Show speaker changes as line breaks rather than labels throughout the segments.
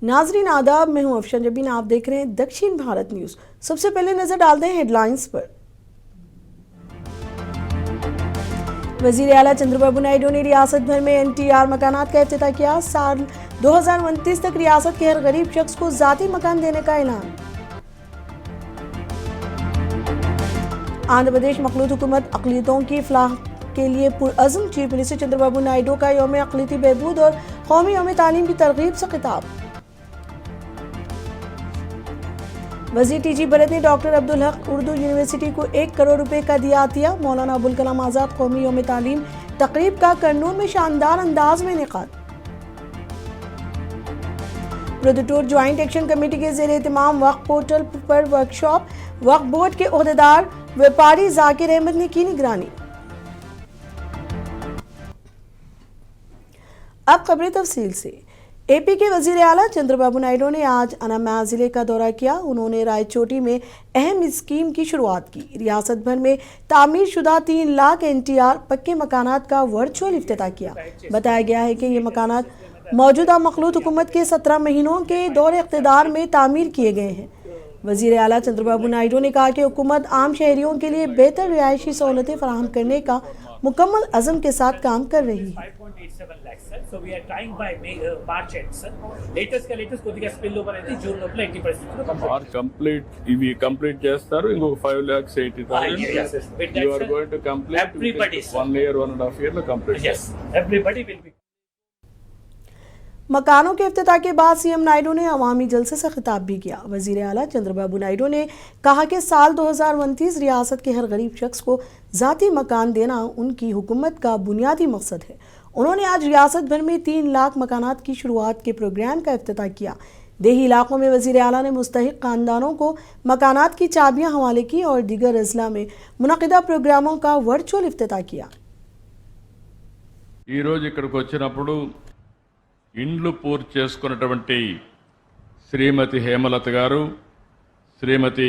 नाजरीन आदाब, मैं हूं अफशन जबीन। आप देख रहे हैं दक्षिण भारत न्यूज। सबसे पहले नजर डालते हैं हेडलाइंस पर। वजीर आला चंद्रबाबू नायडू ने रियासत भर में NTR मकानात का इफ्तिताह किया। साल 2029 तक रियासत के हर गरीब शख्स को जाती मकान देने का ऐलान। आंध्र प्रदेश मखलूत हुकूमत अक़लियतों की फलाह के लिए पुरअज़्म। चीफ मिनिस्टर चंद्रबाबू नायडू का यौम अक़लियती बहबूद और कौमी यौम तालीम की तरगीब से खिताब। वज़ीर TG भरत ने डॉक्टर अब्दुल हक उर्दू यूनिवर्सिटी को 1 करोड़ रुपए का दिया अतिया। मौलाना अबुल कलाम आज़ाद कौमी यौम तालीम तकरीब का करनूल में शानदार अंदाज में इनेकाद। प्रोदुटूर ज्वाइंट एक्शन कमेटी के ज़ेर एहतमाम वक्फ पोर्टल पर वर्कशॉप। वक्फ बोर्ड के ओहदेदार व्यापारी जाकिर अहमद ने की निगरानी। अब खबरें तफसील से। AP के वजीर आला चंद्रबाबू नायडू ने आज अनंतनाग जिले का दौरा किया। उन्होंने रायचोटी में अहम स्कीम की शुरुआत की। रियासत भर में तामीर शुदा 3 लाख NTR पक्के मकानात का वर्चुअल इफ्तिताह किया। बताया गया है कि ये मकानात मौजूदा मखलूत हुकूमत के 17 महीनों के दौर इख्तिदार में तामीर किए गए हैं। वजीर आला चंद्रबाबू नायडू ने कहा कि हुकूमत आम शहरियों के लिए बेहतर रिहायशी सहूलतें फराहम करने का मुकम्मल अज़म के साथ काम कर रही है।
So we are trying by March end, sir. Latest కొద్దిగా స్పిల్ ఓవర్ అయితే జూన్ లోపల 80%
ఆర్ కంప్లీట్ చేస్తారు. ఇంకొక 5,80,000 you are going to complete
everybody
1 year 1.5 year లో complete.
Yes, everybody will be.
मकानों के इफ्तिताह के बाद CM नायडू ने अवामी जलसे से खिताब भी किया। वजीर आला चंद्रबाबू नायडू ने कहा कि साल 2029 रियासत के हर गरीब शख्स को जाती मकान देना उनकी हुकूमत का बुनियादी मकसद है। उन्होंने आज रियासत भर में 3 लाख मकानात की शुरुआत के प्रोग्राम का इफ्तिताह किया। देही इलाकों में वजीर आला ने मुस्तहिक खानदानों को मकानात की चाबियां हवाले की और दीगर अजला में मुनक़िदा प्रोग्रामों का वर्चुअल इफ्तिताह किया।
ఈ రోజు ఇక్కడికి వచ్చినప్పుడు ఇండ్లు పూర్తి చేసుకున్నటువంటి శ్రీమతి హేమలత గారు, శ్రీమతి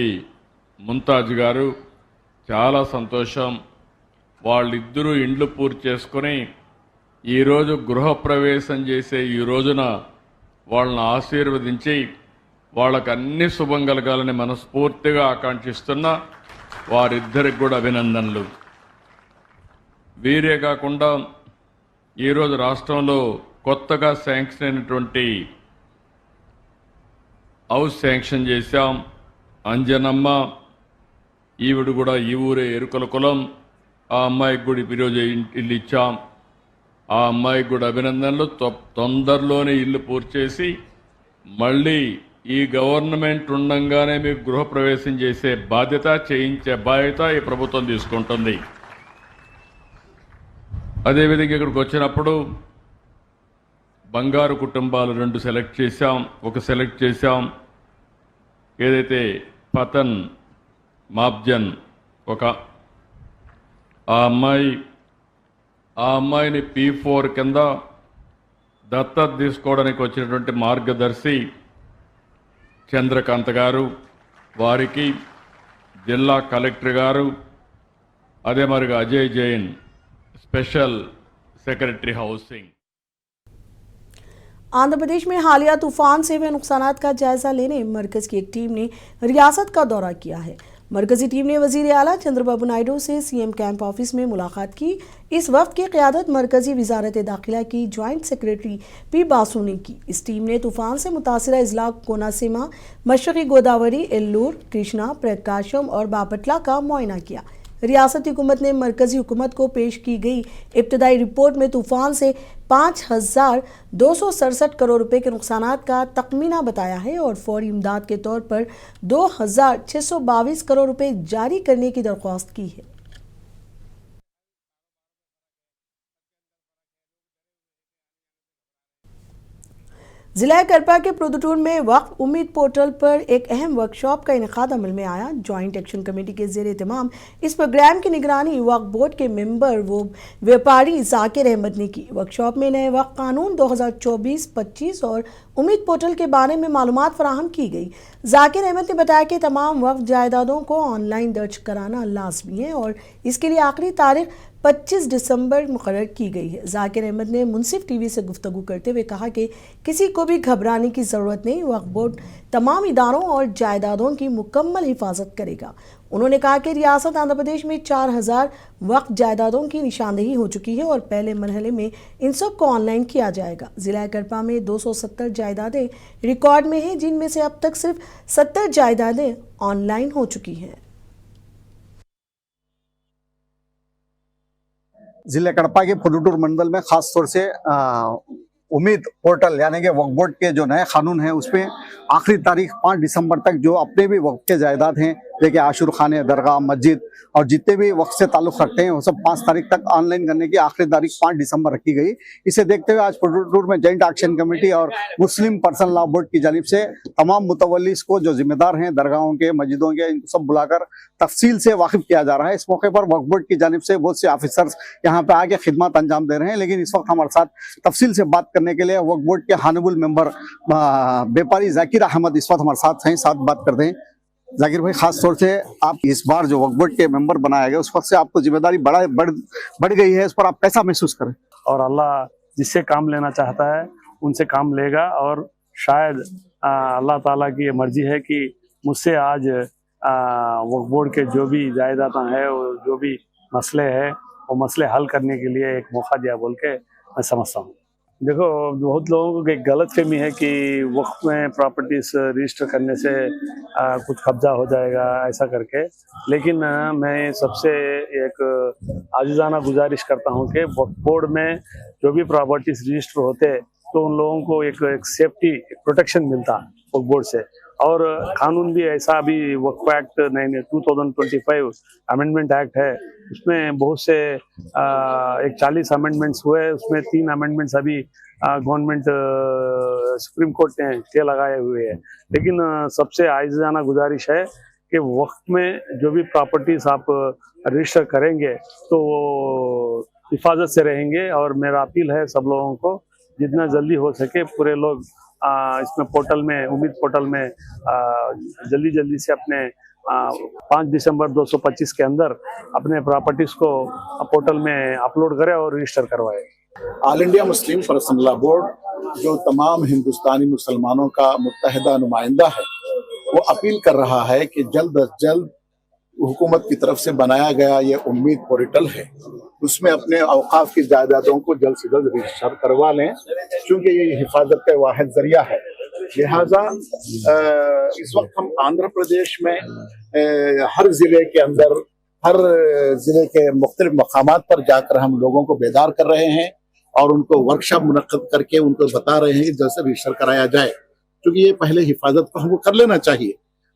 ముంతాజ్ గారు చాలా సంతోషం. వాళ్ళిద్దరూ ఇండ్లు పూర్తి చేసుకుని ఈరోజు గృహప్రవేశం చేసే ఈ రోజున వాళ్ళని ఆశీర్వదించి వాళ్ళకు అన్ని శుభం కలగాలని మనస్ఫూర్తిగా ఆకాంక్షిస్తున్న వారిద్దరికి కూడా అభినందనలు. వీరే కాకుండా ఈరోజు రాష్ట్రంలో కొత్తగా శాంక్షన్ అయినటువంటి హౌస్ శాంక్షన్ చేశాం. అంజనమ్మ ఈవిడ కూడా ఈ ఊరే ఎరుకల కులం. ఆ అమ్మాయికి కూడా ఈరోజు ఇల్లు ఇచ్చాం. ఆ అమ్మాయికి కూడా అభినందనలు. తొందరలోనే ఇల్లు పూర్తి చేసి మళ్ళీ ఈ గవర్నమెంట్ ఉండంగానే మీకు గృహప్రవేశం చేసే బాధ్యత, చేయించే బాధ్యత ఈ ప్రభుత్వం తీసుకుంటుంది. అదేవిధంగా ఇక్కడికి వచ్చినప్పుడు బంగారు కుటుంబాలు 2 సెలెక్ట్ చేశాం. ఒక సెలెక్ట్ చేశాం ఏదైతే పతన్ మాబ్జన్ ఒక ఆ అమ్మాయిని P4 కింద దత్తత తీసుకోవడానికి వచ్చినటువంటి మార్గదర్శి చంద్రకాంత్ గారు, వారికి జిల్లా కలెక్టర్ గారు, అదే మరిగా Ajay Jain special secretary housing.
Andhra Pradesh में हालिया तूफान से हुए नुकसानात का जायजा लेने मरकज की एक टीम ने रियासत का दौरा किया है। मरकजी टीम ने वजीर आला चंद्रबाबू नायडू से CM कैंप ऑफिस में मुलाकात की। इस वक्त की क़यादत मरकजी वजारत दाखिला की ज्वाइंट सेक्रेटरी P बासु ने की। इस टीम ने तूफान से मुतासरा अजला कोनासीमा, मशरक़ी गोदावरी, एल्लूर, कृष्णा, प्रकाशम और बापटला का मुआयना किया। रियासती हुकूमत ने मरकजी हुकूमत को पेश की गई इब्तदाई रिपोर्ट में तूफान से 5,267 करोड़ रुपए के नुकसानात का तखमीना बताया है और फौरी इमदाद के तौर पर 2,622 करोड़ रुपए जारी करने की दरख्वास्त की है। जिला करपा के प्रोदुटूर में वक्फ उम्मीद पोर्टल पर एक अहम वर्कशॉप का इनेकाद अमल में आया। ज्वाइंट एक्शन कमेटी के ज़ेर एहतमाम इस प्रोग्राम की निगरानी वक्फ बोर्ड के मेंबर व व्यापारी जाकिर अहमद ने की। वर्कशॉप में नए वक्फ कानून 2024-25 और उम्मीद पोर्टल के बारे में मालूमात फराहम की गई। जाकिर अहमद ने बताया कि तमाम वक्फ जायदादों को ऑनलाइन दर्ज कराना लाजमी है और इसके लिए आखिरी तारीख 25 दिसंबर मुकर्रर की गई है। जाकिर अहमद ने मुनसिफ टीवी से गुफ्तगू करते हुए कहा कि किसी को भी घबराने की ज़रूरत नहीं, वक्फ बोर्ड तमाम इदारों और जायदादों की मुकम्मल हिफाजत करेगा। उन्होंने कहा कि रियासत आंध्र प्रदेश में 4000 वक्फ जायदादों की निशानदेही हो चुकी है और पहले मरहले में इन सब को ऑनलाइन किया जाएगा। ज़िला कड़पा में 270 जायदादें रिकॉर्ड में हैं, जिनमें से अब तक सिर्फ 70 जायदादें ऑनलाइन हो चुकी हैं।
जिले कड़पा के फुदुटूर मंडल में खास तौर से उम्मीद पोर्टल यानी कि वक्फ बोर्ड के जो नए कानून है उसमें आखिरी तारीख 5 दिसंबर तक जो अपने भी वक्फ के जायदाद हैं, देखिए आशुर खाने, दरगाह, मस्जिद और जितने भी वक्फ से ताल्लुक रखते हैं वो सब 5 तारीख तक ऑनलाइन करने की आखिरी तारीख 5 दिसंबर रखी गई। इसे देखते हुए आज फुदुटूर में जॉइंट एक्शन कमेटी और मुस्लिम पर्सनल लॉ बोर्ड की जानिब से तमाम मुतवल्लिस को जो जिम्मेदार हैं दरगाहों के, मस्जिदों के, इनको सब बुलाकर तफसील से वाकिफ किया जा रहा है। इस मौके पर वक्फ बोर्ड की जानिब से बहुत से ऑफिसर्स यहाँ पे आके खिदमत अंजाम दे रहे हैं, लेकिन इस वक्त हमारे साथ तफसील से बात करने के लिए वक्फ बोर्ड के हानबुल मेंबर व्यापारी जाकिर अहमद इस वक्त हमारे साथ हैं, साथ बात करते हैं। जाकिर भाई, खास तौर से आप इस बार जो वक्फ बोर्ड के मेंबर बनाया गया उस वक्त से आपको जिम्मेदारी बढ़ गई है, इस पर आप कैसा महसूस करें?
और अल्लाह जिससे काम लेना चाहता है उनसे काम लेगा और शायद अल्लाह ताला की ये मर्जी है कि मुझसे आज वक्फ बोर्ड के जो भी जायदाद है और जो भी मसले हैं वो मसले हल करने के लिए एक मौका दिया बोल के मैं समझता हूँ। देखो, बहुत लोगों को एक गलत फहमी है कि वक्फ में प्रॉपर्टीज रजिस्टर करने से कुछ कब्जा हो जाएगा ऐसा करके, लेकिन मैं सबसे एक आजिज़ाना गुजारिश करता हूं कि वक्फ बोर्ड में जो भी प्रॉपर्टीज रजिस्टर होते तो उन लोगों को एक सेफ्टी, एक प्रोटेक्शन मिलता वक्फ बोर्ड से। और कानून भी ऐसा, भी वक्फ एक्ट 2025 अमेंडमेंट एक्ट है, उसमें बहुत से एक 40 अमेंडमेंट्स हुए, उसमें 3 अमेंडमेंट्स अभी गवर्नमेंट सुप्रीम कोर्ट ने स्टे लगाए हुए हैं। लेकिन सबसे आजिज़ाना गुजारिश है कि वक्फ में जो भी प्रॉपर्टीज आप रजिस्टर करेंगे तो वो हिफाजत से रहेंगे। और मेरा अपील है सब लोगों को जितना जल्दी हो सके पूरे लोग इसमें पोर्टल में, उम्मीद पोर्टल में जल्दी से अपने 5 दिसंबर 225 के अंदर अपने प्रॉपर्टीज को पोर्टल में अपलोड करें और रजिस्टर करवाएं।
All India Muslim personal law board जो तमाम हिंदुस्तानी मुसलमानों का मुत्तहिदा नुमाइंदा है, वो अपील कर रहा है कि जल्द अज जल्द हुकूमत की तरफ से बनाया गया ये उम्मीद पोर्टल है, उसमें अपने औकाफ की जायदादों को जल्द से जल्द रजिस्टर करवा लें, क्योंकि ये हिफाजत का वाहिद जरिया है। लिहाजा इस वक्त हम आंध्र प्रदेश में हर जिले के अंदर, हर जिले के मुख्तलिफ मकामात पर जाकर हम लोगों को बेदार कर रहे हैं और उनको वर्कशॉप मुनक्कद करके उनको बता रहे हैं कि जैसे रजिस्टर कराया जाए, क्योंकि ये पहले हिफाजत को हमको कर लेना चाहिए।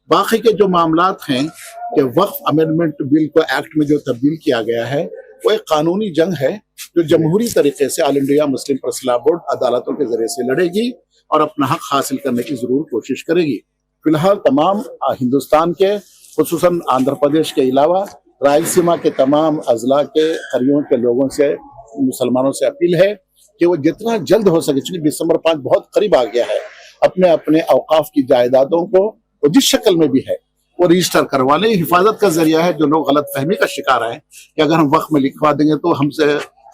बाकी के जो मामलात हैं कि वक्फ अमेंडमेंट बिल को एक्ट में जो तब्दील किया गया है, वो एक कानूनी जंग है जो जमहूरी तरीके से all India Muslim personal law board अदालतों के जरिए से लड़ेगी और अपना हक हासिल करने की जरूर कोशिश करेगी। फिलहाल तमाम हिंदुस्तान के, खुसूसन आंध्र प्रदेश के अलावा रायलसीमा के तमाम अजला के करियों के लोगों से, मुसलमानों से अपील है कि वो जितना जल्द हो सके, चूंकि दिसंबर 5 बहुत करीब आ गया है, अपने अपने औकाफ की जायदादों को वो जिस शक्ल में भी है वो रजिस्टर करवा लें। हिफाजत का जरिया है। जो लोग गलत फहमी का शिकार हैं कि अगर हम वक्त में लिखवा देंगे तो हमसे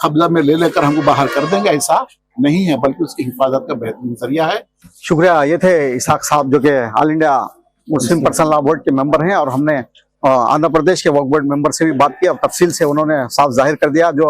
कब्जा में ले लेकर हमको बाहर कर देंगे, ऐसा नहीं है, बल्कि उसकी हिफाजत का बेहतरीन जरिया है।
शुक्रिया। ये थे इसाक साहब जो कि all India Muslim personal law board के मेंबर हैं और हमने आंध्र प्रदेश के वक्फ बोर्ड मेंबर से भी बात की और तफसील से उन्होंने साफ जाहिर कर दिया जो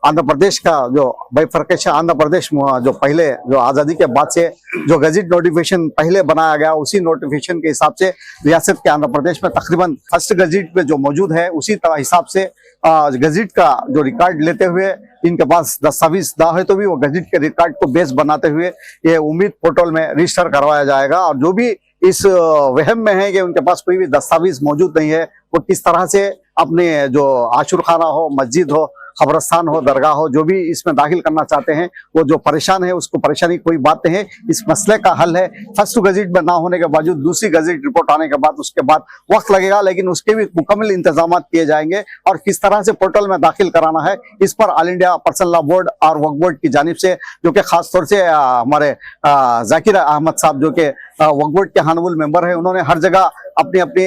आंध्र प्रदेश का जो बाइफर्केशन, आंध्र प्रदेश जो पहले जो आज़ादी के बाद से जो गजट नोटिफिकेशन पहले बनाया गया, उसी नोटिफिकेशन के हिसाब से रियासत के आंध्र प्रदेश में तकरीबन फर्स्ट गजट में जो मौजूद है उसी हिसाब से गजट का जो रिकॉर्ड लेते हुए इनके पास दस्तावेज ना है तो भी वो गजट के रिकॉर्ड को बेस बनाते हुए ये उम्मीद पोर्टल में रजिस्टर करवाया जाएगा। और जो भी इस वहम में है कि उनके पास कोई भी दस्तावेज मौजूद नहीं है, वो किस तरह से अपने जो आशुर खाना हो, मस्जिद हो, खबरस्तान हो, दरगाह हो, जो भी इसमें दाखिल करना चाहते हैं, वो जो परेशान है उसको परेशानी कोई बात नहीं है। इस मसले का हल है। फर्स्ट गजट में ना होने के बावजूद दूसरी गजट रिपोर्ट आने के बाद उसके बाद वक्त लगेगा, लेकिन उसके भी मुकम्मल इंतजाम किए जाएंगे। और किस तरह से पोर्टल में दाखिल कराना है इस पर all India personal law board और वक्फ बोर्ड की जानिब से, जो कि खास तौर से हमारे जाकिर अहमद साहब जो कि वक्फ बोर्ड के हानबुल मेंबर है, उन्होंने हर जगह अपनी अपनी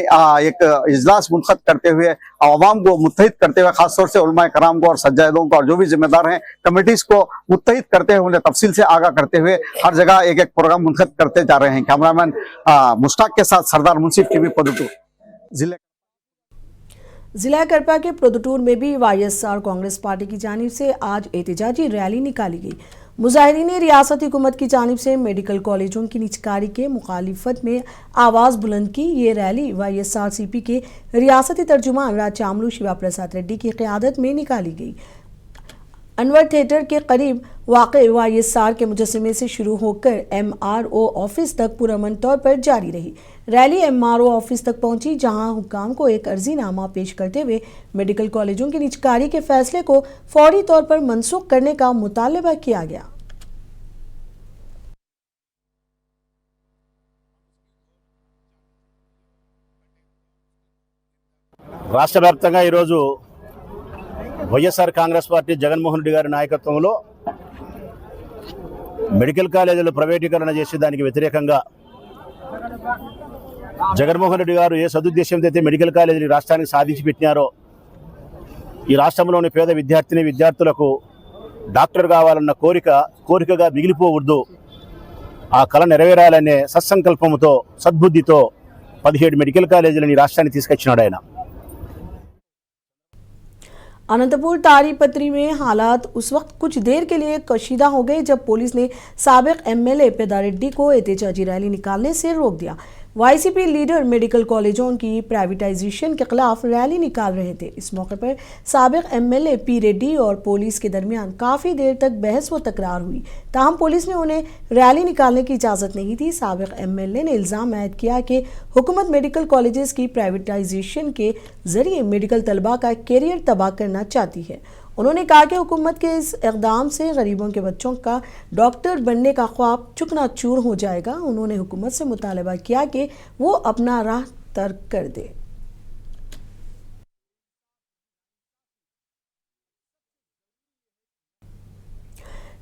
एक इजलास मुनक़द करते हुए आवाम को मुत्तहिद करते हुए, खासतौर से उलमाए कराम को और सज्जादों को और जो भी जिम्मेदार हैं कमेटीज को मुत्तहिद करते हुए, उन्हें तफसील से आगाह करते हुए हर जगह एक एक प्रोग्राम मुनक़द करते जा रहे हैं। कैमरामैन मुश्ताक के साथ सरदार मुंसिफ, टीवी प्रोदुटूर।
जिला करपा के प्रोदुटूर में भी वाईएसआर कांग्रेस पार्टी की जानिब से आज एहतजाजी रैली निकाली गई। मुजाहिरीन ने रियासती हुकूमत की जानिब से मेडिकल कॉलेजों की निजकारी के मुखालिफत में आवाज़ बुलंद की। ये रैली वाईएसआरसीपी के रियासती तर्जुमान राचामलू शिवा प्रसाद रेड्डी की क़यादत में निकाली गई। अनवर थिएटर के करीब वाक़े वाईएसआर के मुजस्समे से शुरू होकर एमआरओ ऑफिस तक पुरअमन तौर पर जारी रही। रैली एमआरओ ऑफिस तक पहुंची, जहां हुक्काम को एक अर्जीनामा पेश करते हुए मेडिकल कॉलेजों की निजकारी के फैसले को फौरी तौर पर मनसूख करने का मुतालबा किया गया।
రాష్ట్ర వ్యాప్తంగా ఈరోజు వైఎస్ఆర్ కాంగ్రెస్ పార్టీ జగన్మోహన్ రెడ్డి గారి నాయకత్వంలో మెడికల్ కాలేజీలు ప్రైవేటీకరణ చేసే దానికి వ్యతిరేకంగా జగన్మోహన్ రెడ్డి గారు ఏ సదుద్దేశంతో అయితే మెడికల్ కాలేజీలు రాష్ట్రానికి సాధించి పెట్టినారో, ఈ రాష్ట్రంలోని పేద విద్యార్థులకు డాక్టర్ కావాలన్న కోరికగా మిగిలిపోకూడదు, ఆ కళ నెరవేరాలనే సత్సంకల్పంతో సద్బుద్ధితో 17 మెడికల్ కాలేజీలను ఈ రాష్ట్రానికి తీసుకొచ్చినాడు ఆయన।
अनंतपुर तारी पत्री में हालात उस वक्त कुछ देर के लिए कशीदा हो गए जब पुलिस ने साबिक एमएलए पेदा रेड्डी को एहतजाजी रैली निकालने से रोक दिया। वाईसीपी लीडर मेडिकल कॉलेजों की प्राइवेटाइजेशन के खिलाफ रैली निकाल रहे थे। इस मौके पर साबिक एमएलए पी रेड्डी और पुलिस के दरमियान काफ़ी देर तक बहस व तकरार हुई। ताहम पुलिस ने उन्हें रैली निकालने की इजाज़त नहीं दी। साबिक एमएलए ने इल्ज़ाम आयद किया कि हुकूमत मेडिकल कॉलेजेस की प्राइवेटाइजेशन के जरिए मेडिकल तलबा का कैरियर तबाह करना चाहती है। उन्होंने कहा कि हुकूमत के इस इक़दाम से गरीबों के बच्चों का डॉक्टर बनने का ख्वाब चुकनाचूर हो जाएगा। उन्होंने हुकूमत से मुतालबा किया कि वो अपना राह तर्क कर दे।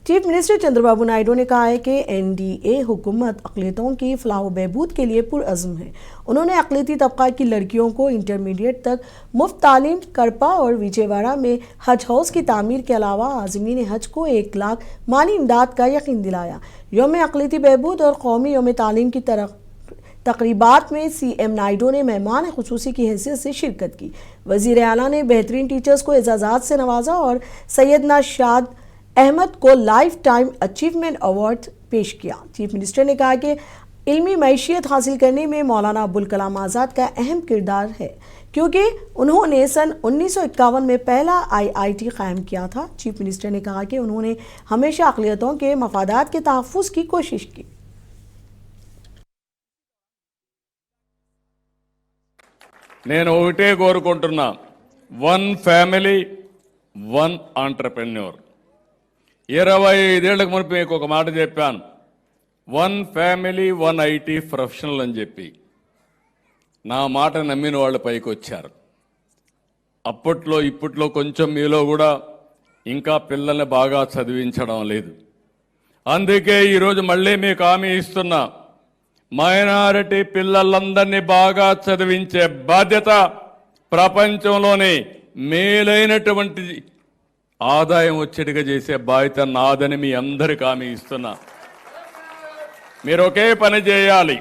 चीफ मिनिस्टर चंद्रबाबू नायडू ने कहा है कि एनडीए हुकूमत अक़लियतों की फलाह व बहबूद के लिए पुरअज़्म है। उन्होंने अक़लियती तबका की लड़कियों को इंटरमीडिएट तक मुफ्त तालीम, करपा और विजयवाड़ा में हज हाउस की तामीर के अलावा आज़मीन हज को 1 लाख माली इमदाद का यकीन दिलाया। यौम अक़लियती बहबूद और कौमी यौम तालीम की तकरीबात में सीएम नायडू ने मेहमान खुसूसी की हैसियत से शिरकत की। वज़ीर आला ने बेहतरीन टीचर्स को एजाज़ात से नवाजा और सैयदना शाद अहमद को लाइफ टाइम अचीवमेंट अवार्ड पेश किया। चीफ मिनिस्टर ने कहा कि इल्मी मैशियत हासिल करने में मौलाना अबुल कलाम आज़ाद का अहम किरदार है, क्योंकि उन्होंने सन 1951 में पहला IIT कायम किया था। चीफ मिनिस्टर ने कहा कि उन्होंने हमेशा अक़लियतों के मफादात के तहफ़्फ़ुज़ की कोशिश की।
నేను ఒకటే కోరుకుంటున్నా, 1 ఫ్యామిలీ 1 ఆంటర్‌ప్రెన్యూర్। 25 ఏళ్లకు మునుపు మీకు ఒక మాట చెప్పాను, 1 ఫ్యామిలీ 1 IT ప్రొఫెషనల్ అని చెప్పి నా మాట నమ్మిన వాళ్ళు పైకి వచ్చారు. అప్పట్లో ఇప్పట్లో కొంచెం మీలో కూడా ఇంకా పిల్లల్ని బాగా చదివించడం లేదు. అందుకే ఈరోజు మళ్ళీ మీకు హామీ ఇస్తున్నా, మైనారిటీ పిల్లలందరినీ బాగా చదివించే బాధ్యత ప్రపంచంలోనే మేలైనటువంటి ఆదాయం వచ్చేట్టుగా చేసే బాధ్యత నాదని మీ అందరికీ హామీ ఇస్తున్నా. మీరు ఒకే పని చేయాలి.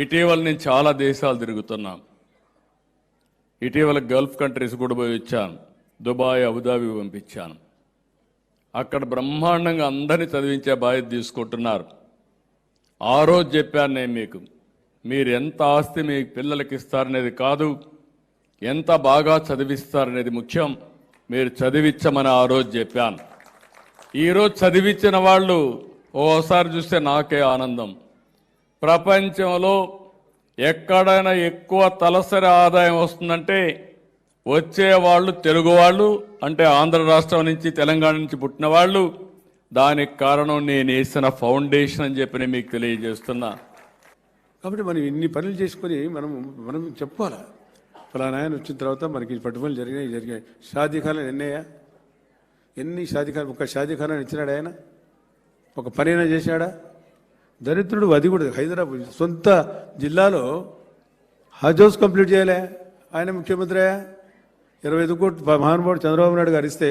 ఇటీవల నేను చాలా దేశాలు తిరుగుతున్నా. ఇటీవల గల్ఫ్ కంట్రీస్ కూడా పోయి వచ్చాను. దుబాయ్, అబుదాబి పంపించాను. అక్కడ బ్రహ్మాండంగా అందరినీ చదివించే బాధ్యత తీసుకుంటున్నారు. ఆ రోజు చెప్పాను నేను మీకు, మీరు ఎంత ఆస్తి మీ పిల్లలకి ఇస్తారనేది కాదు, ఎంత బాగా చదివిస్తారనేది ముఖ్యం. మీరు చదివించమని ఆ రోజు చెప్పాను. ఈరోజు చదివించిన వాళ్ళు ఓసారి చూస్తే నాకే ఆనందం. ప్రపంచంలో ఎక్కడైనా ఎక్కువ తలసరి ఆదాయం వస్తుందంటే వచ్చేవాళ్ళు తెలుగు వాళ్ళు, అంటే ఆంధ్ర రాష్ట్రం నుంచి తెలంగాణ నుంచి పుట్టిన వాళ్ళు. దానికి కారణం నేను వేసిన ఫౌండేషన్ అని చెప్పి మీకు తెలియజేస్తున్నా.
కాబట్టి మనం ఇన్ని పనులు చేసుకొని మనం చెప్పుకోవాలా, ఫలానా ఆయన వచ్చిన తర్వాత మనకి పట్టుబడులు జరిగాయి. షాదీఖానాలు ఎన్ని షాదీఖానాలు, ఒక షాదీఖానాలు ఇచ్చినాడు ఆయన? ఒక పనైనా చేశాడా? దరిద్రుడు అది కూడా హైదరాబాద్ సొంత జిల్లాలో హజ్ హౌస్ కంప్లీట్ చేయలే ఆయన ముఖ్యమంత్రి 25 కోట్లు మహానుభావుడు చంద్రబాబు నాయుడు గారు ఇస్తే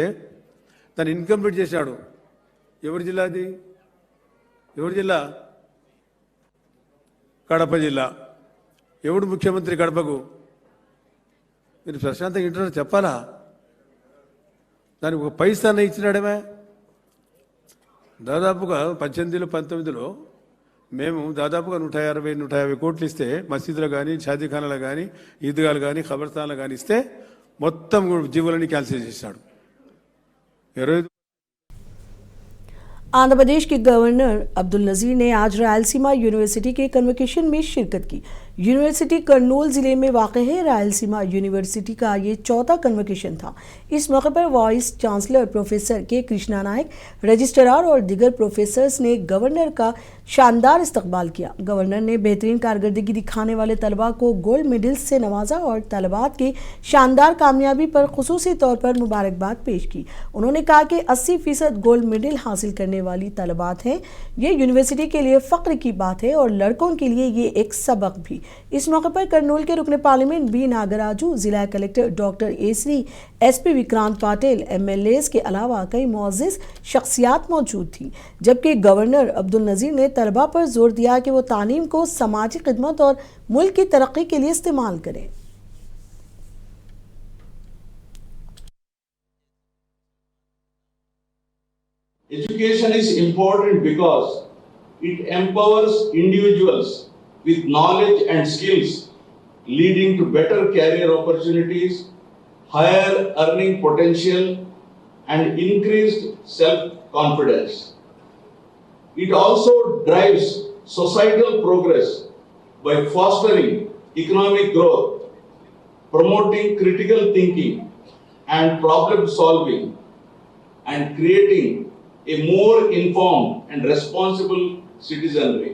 దాన్ని ఇన్కంప్లీట్ చేశాడు. ఎవరి జిల్లా అది? ఎవరి జిల్లా? కడప జిల్లా. ఎవడు ముఖ్యమంత్రి కడపకు? మీరు ప్రశాంతంగా ఇంటున్నారు చెప్పాలా? దానికి ఒక పైసాన్ని ఇచ్చినాడేమే. దాదాపుగా 18లో 19లో మేము దాదాపుగా 150 కోట్లు ఇస్తే మసీదులు కానీ షాదీఖానాలు కానీ ఈద్గాలు కానీ ఖబర్స్థానాలు కానీ ఇస్తే మొత్తం జీవులని క్యాన్సిల్ చేశాడు. 25
आंध्र प्रदेश के गवर्नर अब्दुल नजीर ने आज रायलसीमा यूनिवर्सिटी के कन्वोकेशन में शिरकत की। यूनिवर्सिटी कर्नूल जिले में वाक़ है। रायलसीमा यूनिवर्सिटी का ये चौथा कन्वोकेशन था। इस मौके पर वाइस चांसलर प्रोफेसर के कृष्णा नायक, रजिस्ट्रार और दीगर प्रोफेसर्स ने गवर्नर का शानदार इस्तकबाल किया। गवर्नर ने बेहतरीन कारकर्दगी दिखाने वाले तलबा को गोल्ड मेडल्स से नवाजा और तलबात की शानदार कामयाबी पर खुसूसी तौर पर मुबारकबाद पेश की। उन्होंने कहा कि 80% गोल्ड मेडल हासिल करने वाली तलबात हैं। ये यूनिवर्सिटी के लिए फ़ख्र की बात है और लड़कों के लिए ये एक सबक भी। इस मौके पर कर्नूल के रुकन पार्लियामेंट बी नागराजू, जिला कलेक्टर डॉक्टर एसरी, एसपी विक्रांत पाटिल, एमएलएस के अलावा कई मुअज़्ज़िज़ शख्सियात मौजूद थी। जबकि गवर्नर अब्दुल नजीर ने तलबा पर जोर दिया कि वो तालीम को समाजी खिदमत और मुल्क की तरक्की के लिए इस्तेमाल करें।
Education is important because it empowers individuals with knowledge and skills, leading to better career opportunities, higher earning potential, and increased self-confidence. It also drives societal progress by fostering economic growth, promoting critical thinking and problem solving, and creating a more informed and responsible citizenry.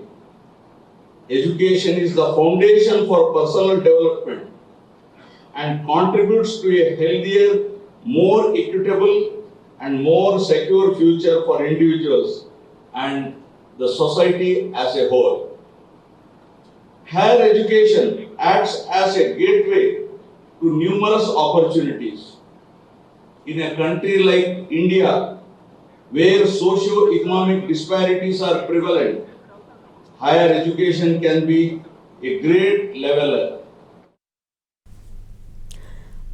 Education is the foundation for personal development and contributes to a healthier, more equitable and more secure future for individuals and the society as a whole. Higher education acts as a gateway to numerous opportunities. In a country like India, where socio-economic disparities are prevalent, higher education can be a great leveler.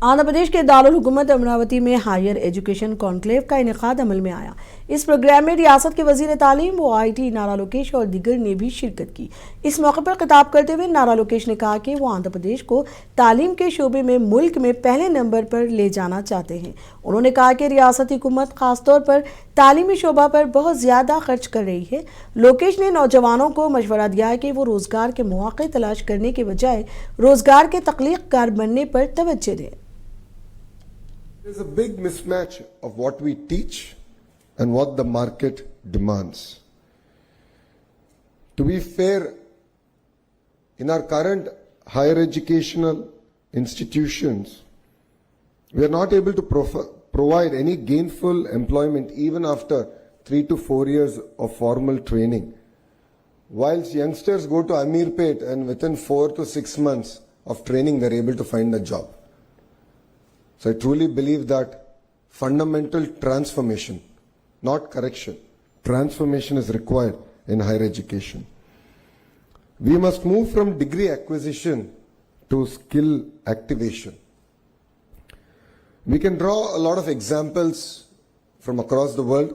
Andhra Pradesh के दारुल हुकूमत अमरावती में higher education conclave का इनेकाद अमल में आया। इस programme में रियासत के वजीर तालीम व IT नारा लोकेश और दीगर ने भी शिरकत की। इस मौके पर खिताब करते हुए नारा लोकेश ने कहा कि वो आंध्र प्रदेश को तालीम के शोबे में मुल्क में पहले नंबर पर ले जाना चाहते हैं। उन्होंने कहा कि रियासती हुकूमत खासतौर पर तालीमी शोबा पर बहुत ज़्यादा खर्च कर रही है। लोकेश ने नौजवानों को मशवरा दिया कि वो रोज़गार के मौके तलाश करने के बजाय रोज़गार के तख्लीक़कार बनने पर तवज्जो दें।
There's a big mismatch of what we teach and what the market demands. To be fair, in our current higher educational institutions, we are not able to provide any gainful employment even after 3 to 4 years of formal training. Whilst youngsters go to Amirpet and within 4 to 6 months of training, they're able to find a job. So I truly believe that fundamental transformation, not correction, transformation is required in higher education. We must move from degree acquisition to skill activation. We can draw a lot of examples from across the world.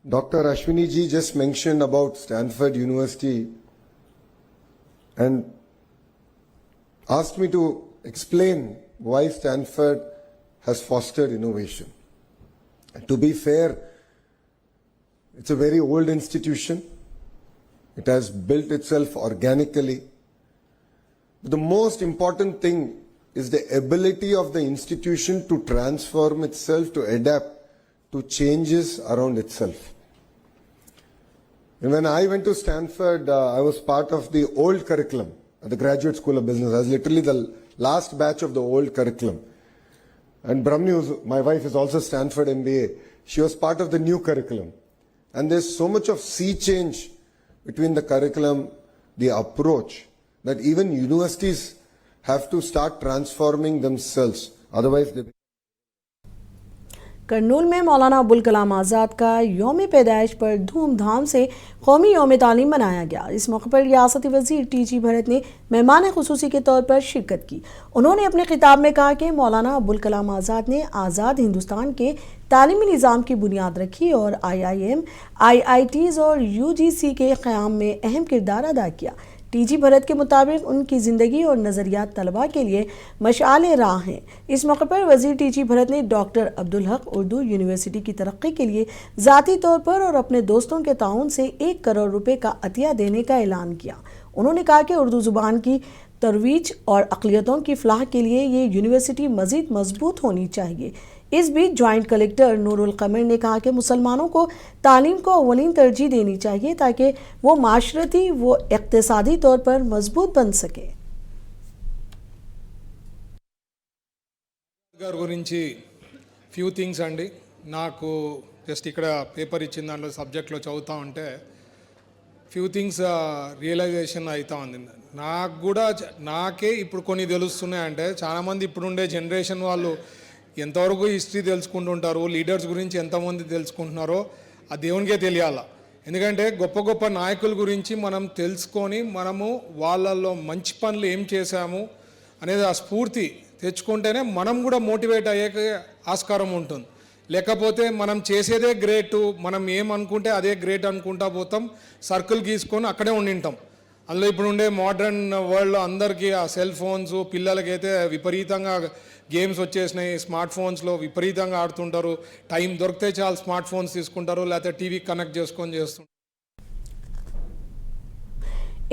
Dr. Ashwini ji just mentioned about Stanford University and asked me to explain why Stanford has fostered innovation. And to be fair, it's a very old institution. It has built itself organically. But the most important thing is the ability of the institution to transform itself, to adapt to changes around itself. And when I went to Stanford, I was part of the old curriculum at the Graduate School of Business. I was literally the last batch of the old curriculum. And Brahmni, my wife, is also Stanford MBA. She was part of the new curriculum. And there's so much of sea change between the curriculum, the approach, that even universities have to start transforming themselves. Otherwise, they
Kurnool में मौलाना अबुल कलाम आज़ाद का यौम पैदाइश पर धूमधाम से कौमी यौम तालीम मनाया गया। इस मौके पर रियासती वज़ीर टीजी भरत ने मेहमान खुसूसी के तौर पर शिरकत की। उन्होंने अपने खिताब में कहा कि मौलाना अबुल कलाम आज़ाद ने आज़ाद हिंदुस्तान के तालीमी निज़ाम की बुनियाद रखी और IIM, IITs और UGC के क़याम में अहम किरदार अदा किया। टीजी भरत के मुताबिक उनकी ज़िंदगी और नज़रियात तलबा के लिए मशाले राह हैं। इस मौके पर वज़ीर टीजी भरत ने डॉक्टर अब्दुल हक उर्दू यूनिवर्सिटी की तरक्की के लिए ज़ाती तौर पर और अपने दोस्तों के ताउन से 1 करोड़ रुपए का अतिया देने का ऐलान किया। उन्होंने कहा कि उर्दू ज़ुबान की तरवीज और अक़लियतों की फ़लाह के लिए ये यूनिवर्सिटी मज़ीद मजबूत होनी चाहिए। इस बीच जॉइंट कलेक्टर नूरुल कमर ने कहा कि मुसलमानों को तालीम को अव्वलीन तरजीह देनी चाहिए ताकि वो माशरती व इक़्तिसादी तौर पर मजबूत बन सके।
గురించి ఫ్యూ థింగ్స్ అండి, నాకు జస్ట్ ఇక్కడ పేపర్ ఇచ్చిన దాంట్లో సబ్జెక్ట్లో చదువుతా ఉంటే ఫ్యూ థింగ్స్ రియలైజేషన్ అవుతా ఉంది. నాకు కూడా నాకే ఇప్పుడు కొన్ని తెలుస్తున్నాయంటే చాలామంది ఇప్పుడుండే జనరేషన్ వాళ్ళు ఎంతవరకు హిస్టరీ తెలుసుకుంటుంటారు, లీడర్స్ గురించి ఎంతమంది తెలుసుకుంటున్నారో ఆ దేవునికే తెలియాల. ఎందుకంటే గొప్ప గొప్ప నాయకుల గురించి మనం తెలుసుకొని మనము వాళ్ళల్లో మంచి పనులు ఏం చేశాము అనేది ఆ స్ఫూర్తి తెచ్చుకుంటేనే మనం కూడా మోటివేట్ అయ్యే ఆస్కారం ఉంటుంది. లేకపోతే మనం చేసేదే గ్రేట్, మనం ఏమనుకుంటే అదే గ్రేట్ అనుకుంటా పోతాం, సర్కిల్ గీసుకొని అక్కడే ఉండింటాం. అందులో ఇప్పుడు ఉండే మోడర్న్ వరల్డ్లో అందరికీ ఆ సెల్ ఫోన్స్, పిల్లలకైతే విపరీతంగా గేమ్స్ వచ్చేసినాయి, స్మార్ట్ ఫోన్స్లో విపరీతంగా ఆడుతుంటారు. టైం దొరికితే చాలు స్మార్ట్ ఫోన్స్ తీసుకుంటారు, లేకపోతే టీవీ కనెక్ట్ చేసుకొని చేస్తుంటారు.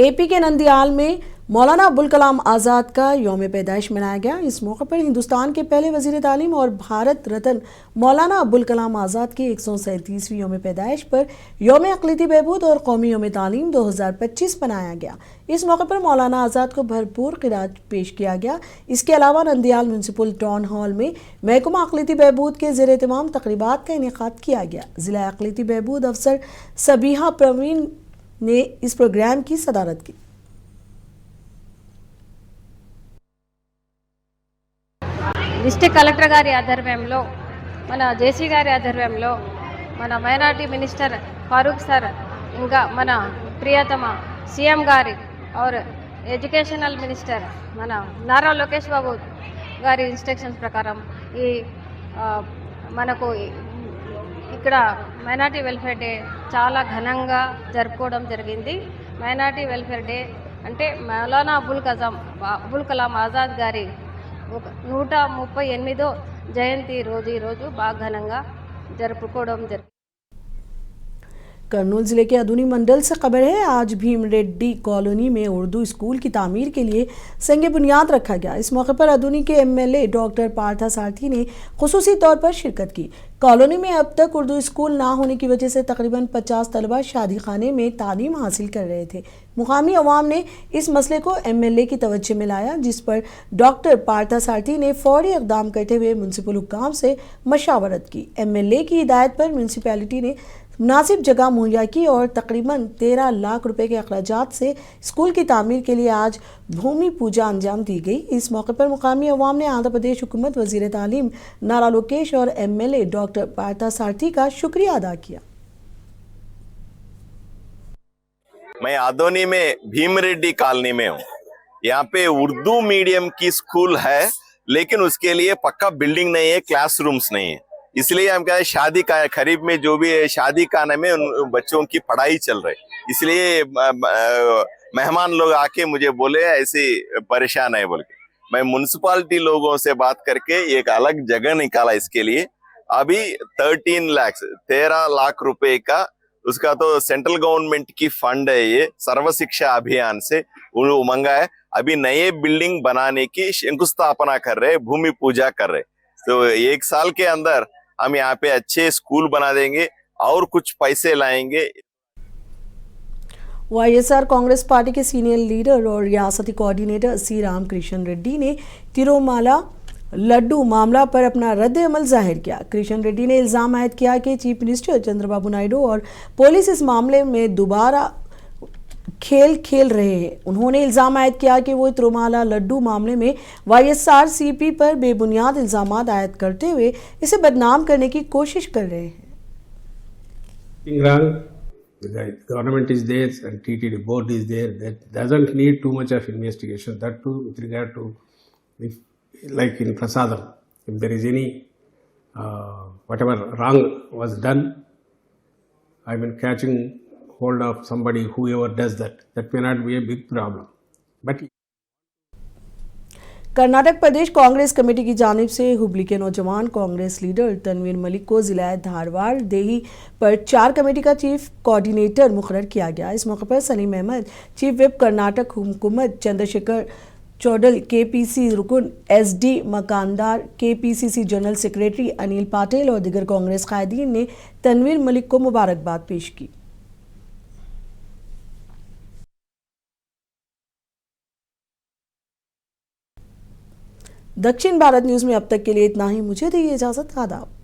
AP के नंदियाल में मौलाना अबुल कलाम आज़ाद का यौम पैदाइश मनाया गया। इस मौके पर हिंदुस्तान के पहले वज़ीर तालीम और भारत रत्न मौलाना अबुल कलाम आज़ाद की 137वीं यौम पैदाइश पर यौम अक़लियती बहबूद और कौमी यौम तालीम 2025 मनाया गया। इस मौके पर मौलाना आज़ाद को भरपूर क़िरात पेश किया गया। इसके अलावा नंदियाल म्यूनसिपल टाउन हॉल में महकमा अक़लियती बहबूद के ज़ेर एहतमाम तक़रीबात का इनेक़ाद किया गया। ज़िला अक़लियती बहबूद अफसर सबीहा प्रवीण ने इस प्रोग्राम की सदारत की।
డిస్ట్రిక్ట్ కలెక్టర్ గారి ఆధ్వర్యంలో, మన జేసీ గారి ఆధ్వర్యంలో, మన మైనార్టీ మినిస్టర్ ఫారూక్ సార్, ఇంకా మన ప్రియతమ సీఎం గారి और ఎడ్యుకేషనల్ మినిస్టర్ మన నారా లోకేష్ బాబు గారి ఇన్స్ట్రక్షన్స్ ప్రకారం ఈ మనకు ఇక్కడ మైనార్టీ వెల్ఫేర్ డే చాలా ఘనంగా జరుపుకోవడం జరిగింది. మైనార్టీ వెల్ఫేర్ డే అంటే మౌలానా అబుల్ కలాం ఆజాద్ గారి 138వ జయంతి రోజు ఈరోజు బాగా ఘనంగా జరుపుకోవడం జరిగింది.
करनूल ज़िले के अदूनी मंडल से खबर है, आज भीम रेड्डी कॉलोनी में उर्दू स्कूल की तामीर के लिए संग बुनियाद रखा गया। इस मौके पर अदूनी के MLA डॉक्टर पार्था सारथी ने खुसूसी तौर पर शिरकत की। कॉलोनी में अब तक उर्दू स्कूल ना होने की वजह से तकरीबन 50 तलबा शादी खाने में तालीम हासिल कर रहे थे। मुकामी अवाम ने इस मसले को MLA की तवज्जो में लाया, जिस पर डॉक्टर पार्था सारथी ने फौरी इक़दाम करते हुए म्यूनसिपल हुक्काम से मशावरत की। MLA की हिदायत पर म्यूनसिपैलिटी ने मुनासिब जगह मुहैया की और तकरीबन 13 लाख रुपए के अखराजात से स्कूल की तामीर के लिए आज भूमि पूजा अंजाम दी गई। इस मौके पर मुकामी अवाम ने आंध्र प्रदेश हुकूमत, वज़ीर तालीम नारा लोकेश और MLA डॉक्टर पार्था सारथी का शुक्रिया अदा किया।
मैं आदोनी में भीम रेड्डी कॉलोनी में हूँ। यहाँ पे उर्दू मीडियम की स्कूल है, लेकिन उसके लिए पक्का बिल्डिंग नहीं है, क्लासरूम्स नहीं है। इसलिए हम क्या है, शादी का खरीब में जो भी है शादी खाने में उन बच्चों की पढ़ाई चल रही, इसलिए मेहमान लोग आके मुझे बोले ऐसे परेशान है बोल के मैं म्युनिसिपालिटी लोगों से बात करके एक अलग जगह निकाला इसके लिए। अभी 13 लाख रुपए का उसका तो सेंट्रल गवर्नमेंट की फंड है, ये सर्व शिक्षा अभियान से वो मंगा है। अभी नए बिल्डिंग बनाने की शंकुस्थापना कर रहे, भूमि पूजा कर रहे। तो 1 साल के अंदर हम यहाँ पे अच्छे स्कूल बना देंगे और कुछ पैसे लाएंगे।
YSR कांग्रेस पार्टी के सीनियर लीडर और रियासती कोऑर्डिनेटर सी रामकृष्ण रेड्डी ने तिरुमाला लड्डू मामला पर अपना रद्द अमल जाहिर किया। किशन रेड्डी ने इल्जाम आयद किया कि चीफ मिनिस्टर चंद्रबाबू नायडू और पुलिस इस मामले में दोबारा खेल रहे हैं। उन्होंने इल्जाम आयद किया कि वो तिरुमाला लड्डू मामले में YSRCP पर बेबुनियाद इल्जाम आयद करते हुए इसे बदनाम करने की कोशिश कर रहे हैं।
The government is there and TTD board is there. That doesn't need too much of investigation. That too, with regard to, like in Prasadam, if there is any whatever wrong was done, I mean catching hold of somebody, whoever does that may not be a big problem. But
Karnataka Pradesh Congress committee की जानिब से हुबली के नौजवान Congress leader Tanveer Malik को जिला धारवाड़ देही पर 4 committee का चीफ कोऑर्डिनेटर मुकर्रर किया गया। इस मौके पर सलीम अहमद, चीफ विप कर्नाटक हुकूमत, चंद्रशेखर चौडल, KPC रुकन SD Makandar, KPCC general secretary Anil Patil और दीगर कांग्रेस कायदीन ने तनवीर मलिक को मुबारकबाद पेश की। दक्षिण भारत न्यूज में अब तक के लिए इतना ही। मुझे दीजिए इजाजत। आदाब।